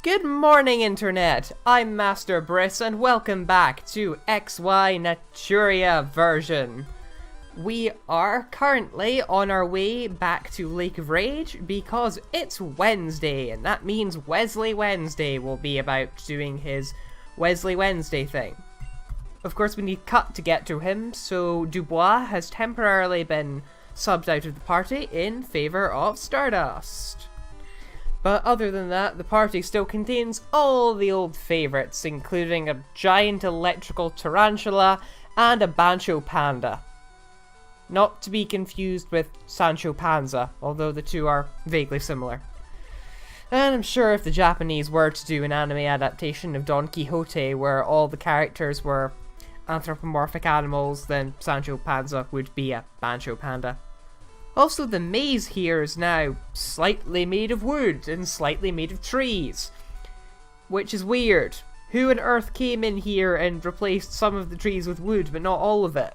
Good morning, Internet! I'm Master Bryss, and welcome back to XY Naturia version. We are currently on our way back to Lake of Rage because it's Wednesday, and that means Wesley Wednesday will be about doing his Wesley Wednesday thing. Of course, we need Cut to get to him, so Dubois has temporarily been subbed out of the party in favour of Stardust. But other than that, the party still contains all the old favourites, including a giant electrical tarantula and a Bancho Panda. Not to be confused with Sancho Panza, although the two are vaguely similar. And I'm sure if the Japanese were to do an anime adaptation of Don Quixote where all the characters were anthropomorphic animals, then Sancho Panza would be a Bancho Panda. Also, the maze here is now slightly made of wood and slightly made of trees, which is weird. Who on earth came in here and replaced some of the trees with wood, but not all of it?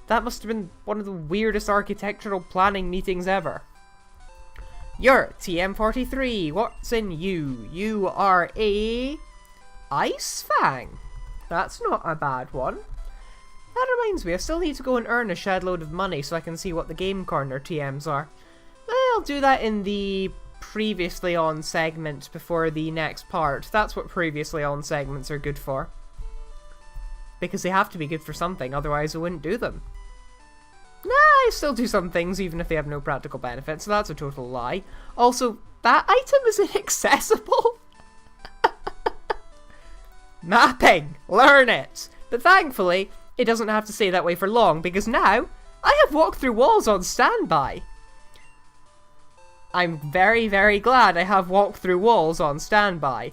That must have been one of the weirdest architectural planning meetings ever. You're TM43, what's in you? You are a Ice Fang. That's not a bad one. That reminds me, I still need to go and earn a shed load of money so I can see what the Game Corner TMs are. I'll do that in the previously on segment before the next part. That's what previously on segments are good for. Because they have to be good for something, otherwise I wouldn't do them. Nah, I still do some things even if they have no practical benefit, so that's a total lie. Also, that item is inaccessible. Mapping! Learn it! But thankfully, it doesn't have to stay that way for long, because now, I have walked through walls on standby. I'm very, very glad I have walked through walls on standby.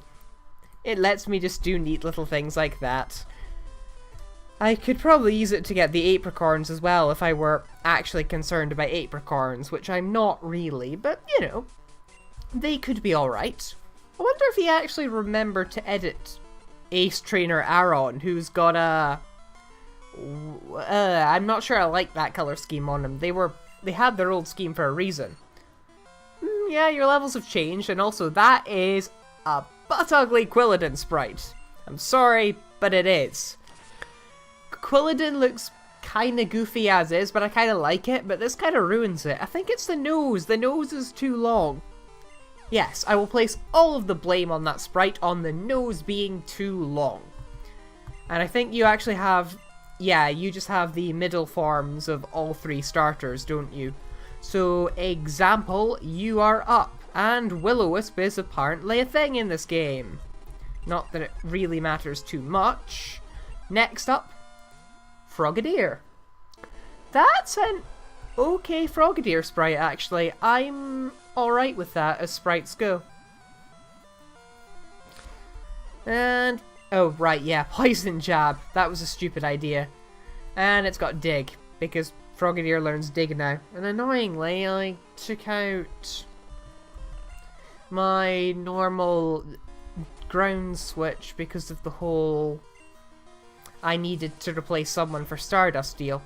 It lets me just do neat little things like that. I could probably use it to get the apricorns as well if I were actually concerned about apricorns, which I'm not really, but, you know, they could be alright. I wonder if he actually remembered to edit Ace Trainer Aaron, who's got a... I'm not sure I like that color scheme on them. They had their old scheme for a reason. Yeah, your levels have changed, and also that is a butt ugly Quilladin sprite. I'm sorry, but it is. Quilladin looks kinda goofy as is, but I kinda like it, but this kinda ruins it. I think it's the nose. The nose is too long. Yes, I will place all of the blame on that sprite on the nose being too long. And I think you actually have... Yeah, you just have the middle forms of all three starters, don't you? So, example, you are up, and Will-O-Wisp is apparently a thing in this game. Not that it really matters too much. Next up, Frogadier. That's an okay Frogadier sprite, actually. I'm alright with that as sprites go. And... oh, right, yeah, Poison Jab. That was a stupid idea. And it's got Dig, because Frogadier learns Dig now. And annoyingly, I took out my normal ground switch because of the whole I needed to replace someone for Stardust deal.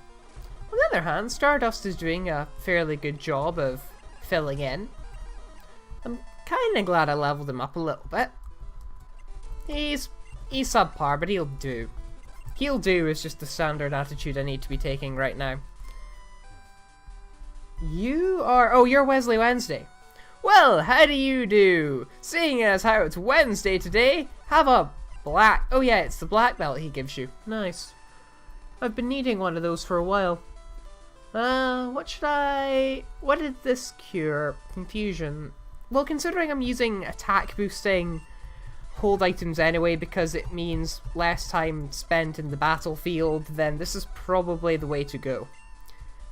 On the other hand, Stardust is doing a fairly good job of filling in. I'm kinda glad I leveled him up a little bit. He's subpar, but he'll do. He'll do is just the standard attitude I need to be taking right now. You are... oh, you're Wesley Wednesday. Well, how do you do? Seeing as how it's Wednesday today, have a black... oh yeah, it's the black belt he gives you. Nice. I've been needing one of those for a while. What should I... what did this cure? Confusion. Well, considering I'm using attack boosting hold items anyway because it means less time spent in the battlefield, then this is probably the way to go.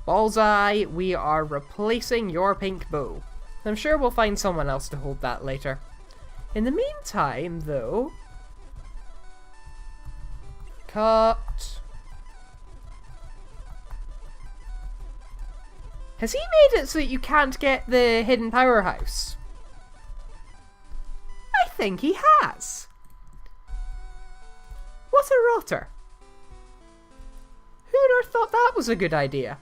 Bullseye, we are replacing your pink bow. I'm sure we'll find someone else to hold that later. In the meantime, though... Cut. Has he made it so that you can't get the hidden powerhouse? I think he has. What a rotter. Who'd have thought that was a good idea?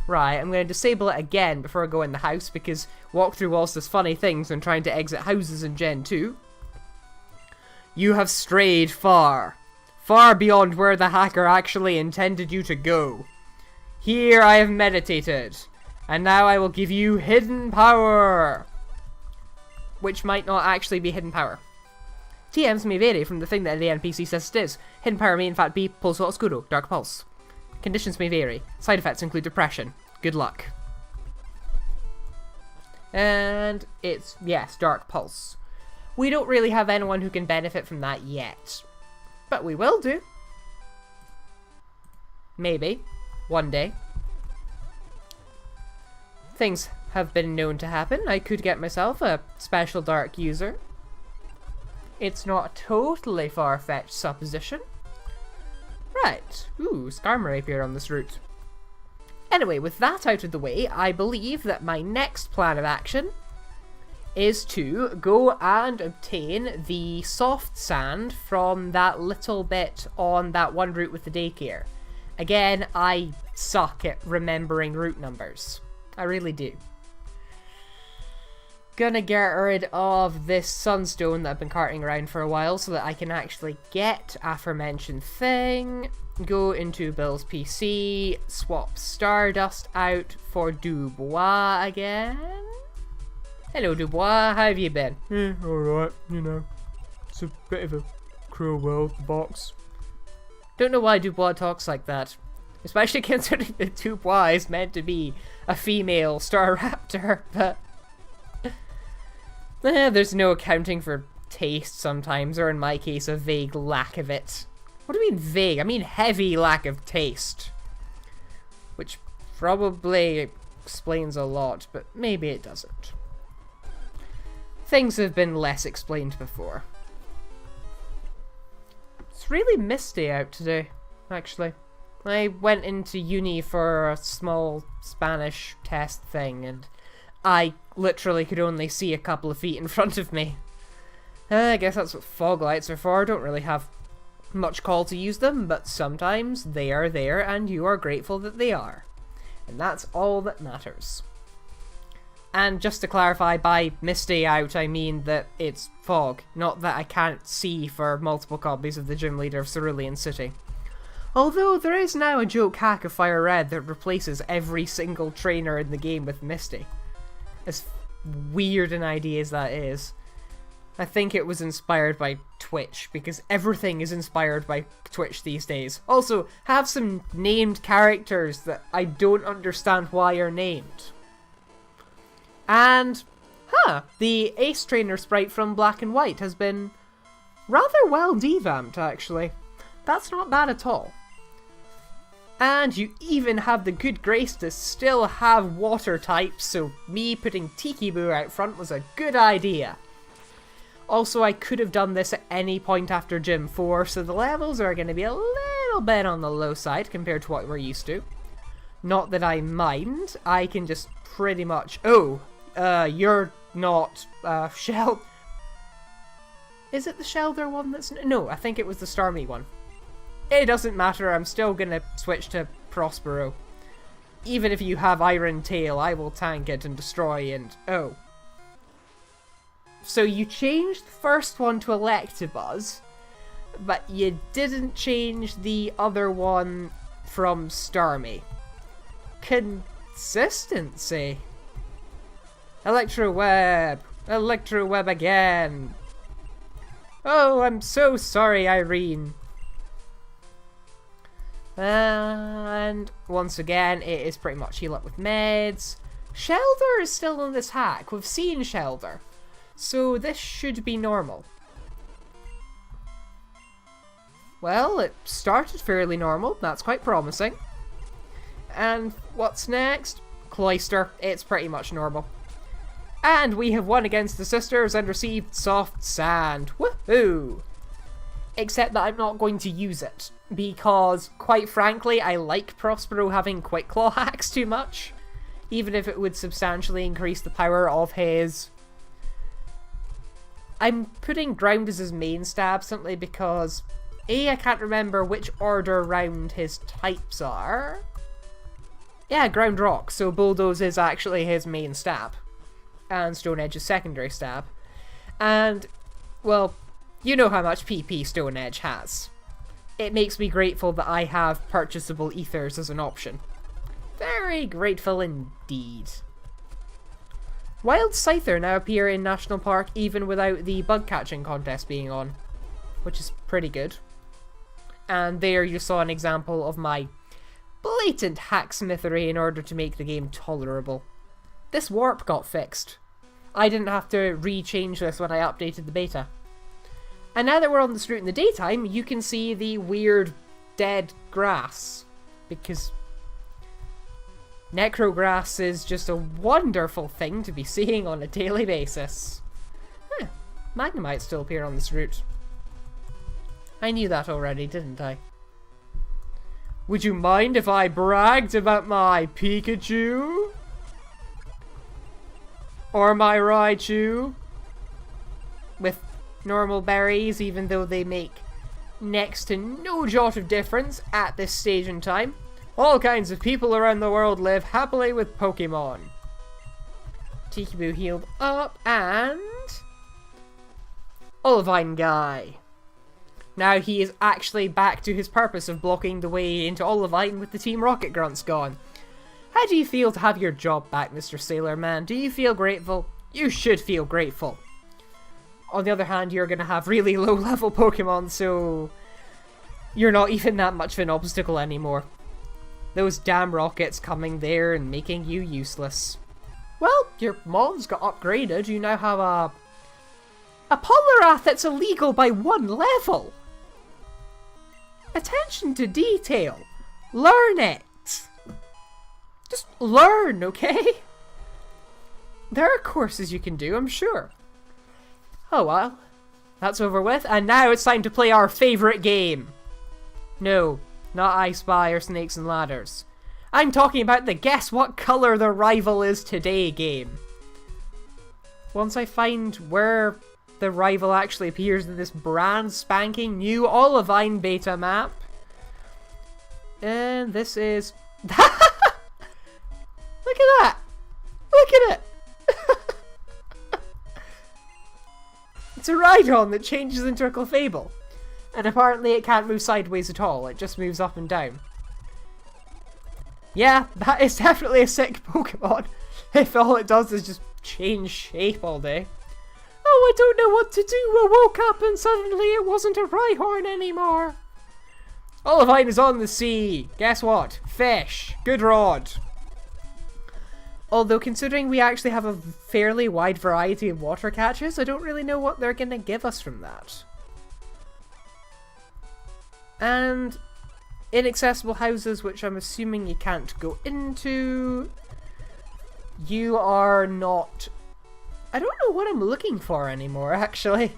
Right, I'm going to disable it again before I go in the house because walkthrough walls does funny things when trying to exit houses in Gen 2. You have strayed far. Far beyond where the hacker actually intended you to go. Here I have meditated. And now I will give you hidden power. Which might not actually be hidden power. TMs may vary from the thing that the NPC says it is. Hidden power may in fact be Pulso Oscuro, Dark Pulse. Conditions may vary. Side effects include depression. Good luck. And it's, yes, Dark Pulse. We don't really have anyone who can benefit from that yet. But we will do. Maybe. One day. Things have been known to happen. I could get myself a special dark user. It's not a totally far-fetched supposition. Right. Ooh, Skarmory appeared on this route. Anyway, with that out of the way, I believe that my next plan of action is to go and obtain the soft sand from that little bit on that one route with the daycare. Again, I suck at remembering route numbers. I really do. Gonna get rid of this sunstone that I've been carting around for a while so that I can actually get aforementioned thing. Go into Bill's PC, swap Stardust out for Dubois again. Hello Dubois, how have you been? Alright, you know. It's a bit of a cruel world, the box. Don't know why Dubois talks like that. Especially considering that Dubois is meant to be a female Staraptor, but... there's no accounting for taste sometimes, or in my case, a vague lack of it. What do you mean vague? I mean heavy lack of taste. Which probably explains a lot, but maybe it doesn't. Things have been less explained before. It's really misty out today, actually. I went into uni for a small Spanish test thing, and I literally could only see a couple of feet in front of me. I guess that's what fog lights are for. I don't really have much call to use them, but sometimes they are there and you are grateful that they are. And that's all that matters. And just to clarify, by misty out I mean that it's fog, not that I can't see for multiple copies of the Gym Leader of Cerulean City. Although there is now a joke hack of Fire Red that replaces every single trainer in the game with Misty. As weird an idea as that is. I think it was inspired by Twitch, because everything is inspired by Twitch these days. Also, have some named characters that I don't understand why are named. And, the Ace Trainer sprite from Black and White has been rather well devamped, actually. That's not bad at all. And you even have the good grace to still have water types, so me putting Tiki Boo out front was a good idea. Also, I could have done this at any point after Gym 4, so the levels are going to be a little bit on the low side compared to what we're used to. Not that I mind, I can just pretty much... Oh, you're not, Shell... Is it the Shelder one that's... No, I think it was the Starmie one. It doesn't matter, I'm still gonna switch to Prospero. Even if you have Iron Tail, I will tank it and destroy and... Oh. So you changed the first one to Electabuzz, but you didn't change the other one from Starmie. Consistency. Electroweb. Electroweb again. Oh, I'm so sorry, Irene. And once again, it is pretty much heal up with meds. Shelder is still on this hack. We've seen Shelder. So this should be normal. Well, it started fairly normal. That's quite promising. And what's next? Cloyster. It's pretty much normal. And we have won against the sisters and received soft sand. Woohoo! Except that I'm not going to use it. Because, quite frankly, I like Prospero having Quick Claw hacks too much. Even if it would substantially increase the power of his... I'm putting Ground as his main stab simply because... A, I can't remember which order round his types are. Yeah, Ground Rock, so Bulldoze is actually his main stab. And Stone Edge is secondary stab. And, well, You know how much PP Stone Edge has. It makes me grateful that I have purchasable ethers as an option. Very grateful indeed. Wild Scyther now appear in National Park even without the bug catching contest being on, which is pretty good. And there you saw an example of my blatant hacksmithery in order to make the game tolerable. This warp got fixed. I didn't have to re-change this when I updated the beta. And now that we're on this route in the daytime, you can see the weird dead grass. Because necrograss is just a wonderful thing to be seeing on a daily basis. Magnemite still appear on this route. I knew that already, didn't I? Would you mind if I bragged about my Pikachu? Or my Raichu? With normal berries, even though they make next to no jot of difference at this stage in time. All kinds of people around the world live happily with Pokemon. Tikiboo healed up, and Olivine guy. Now he is actually back to his purpose of blocking the way into Olivine with the Team Rocket grunts gone. How do you feel to have your job back, Mr. Sailor Man? Do you feel grateful? You should feel grateful. On the other hand, you're going to have really low level Pokemon, so you're not even that much of an obstacle anymore. Those damn rockets coming there and making you useless. Well, your mons got upgraded. You now have a Poliwrath that's illegal by 1 level. Attention to detail. Learn it. Just learn, okay? There are courses you can do, I'm sure. Oh well. That's over with, and now it's time to play our favourite game. No, not I Spy or Snakes and Ladders. I'm talking about the Guess What Colour the Rival Is Today game. Once I find where the rival actually appears in this brand spanking new Olivine beta map. And this is... Look at that! Look at it! It's a Rhydon that changes into a Clefable. And apparently it can't move sideways at all, it just moves up and down. Yeah, that is definitely a sick Pokemon, if all it does is just change shape all day. Oh, I don't know what to do, I woke up and suddenly it wasn't a Rhyhorn anymore. Olivine is on the sea. Guess what? Fish. Good rod. Although considering we actually have a fairly wide variety of water catches, I don't really know what they're going to give us from that. And inaccessible houses, which I'm assuming you can't go into. You are not... I don't know what I'm looking for anymore, actually.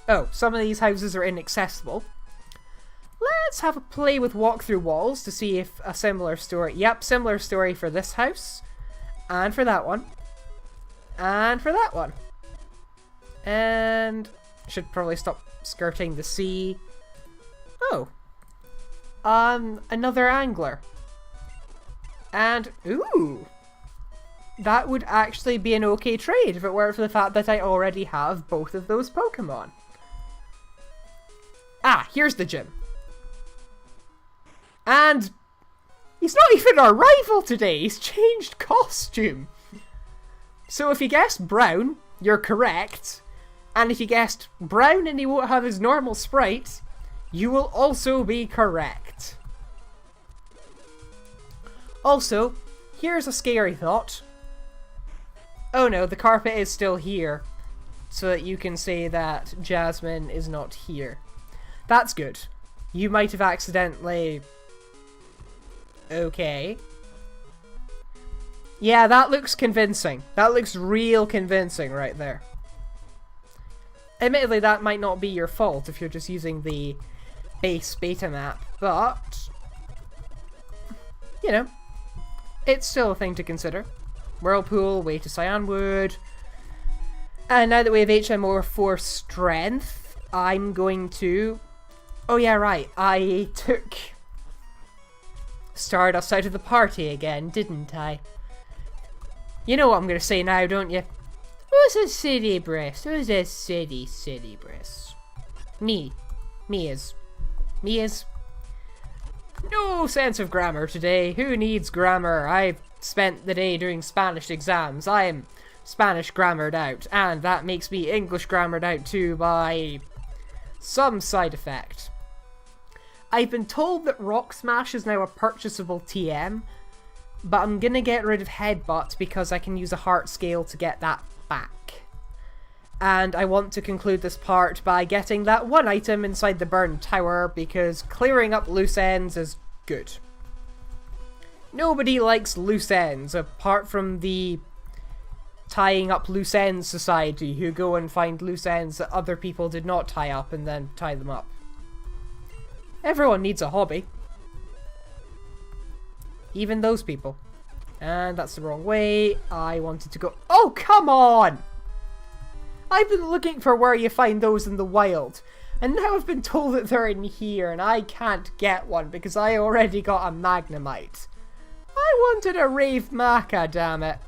Oh, some of these houses are inaccessible. Let's have a play with walkthrough walls to see if a similar story... Yep, similar story for this house. And for that one. And for that one. And... should probably stop skirting the sea. Oh. Another angler. And... ooh! That would actually be an okay trade if it weren't for the fact that I already have both of those Pokemon. Ah, here's the gym. And he's not even our rival today, he's changed costume. So if you guessed brown, you're correct. And if you guessed brown and he won't have his normal sprite, you will also be correct. Also, here's a scary thought. Oh no, the carpet is still here, so that you can say that Jasmine is not here. That's good. You might have accidentally... Okay. Yeah, that looks convincing. That looks real convincing right there. Admittedly, that might not be your fault if you're just using the base beta map, but... you know, it's still a thing to consider. Whirlpool, way to Cyanwood. And now that we have HMO 4 strength, I'm going to... Oh yeah, right, I took Stardust out of the party again, didn't I? You know what I'm going to say now, don't you? Who's a silly Bryss? Who's a silly Bryss? Me is no sense of grammar today. Who needs grammar? I've spent the day doing Spanish exams. I am Spanish grammared out, and that makes me English grammared out too by some side effect. I've been told that Rock Smash is now a purchasable TM, but I'm gonna get rid of Headbutt because I can use a heart scale to get that back. And I want to conclude this part by getting that one item inside the burned tower, because clearing up loose ends is good. Nobody likes loose ends, apart from the tying up loose ends society, who go and find loose ends that other people did not tie up and then tie them up. Everyone needs a hobby. Even those people. And that's the wrong way. I wanted to go... Oh, come on! I've been looking for where you find those in the wild, and now I've been told that they're in here, and I can't get one because I already got a Magnemite. I wanted a Rave Maca, damn it.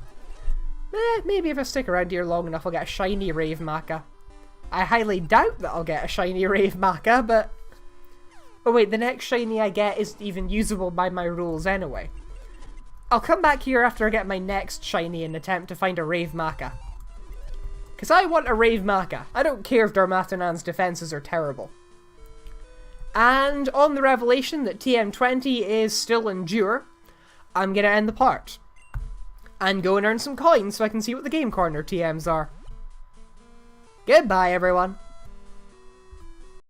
Maybe if I stick around here long enough I'll get a shiny Rave Maca. I highly doubt that I'll get a shiny Rave Maca, but... Oh wait, the next shiny I get isn't even usable by my rules anyway. I'll come back here after I get my next shiny and attempt to find a Rave Maca. Because I want a Rave Maca. I don't care if Darmatanan's defenses are terrible. And on the revelation that TM20 is still Endure, I'm going to end the part. And go and earn some coins so I can see what the Game Corner TMs are. Goodbye, everyone.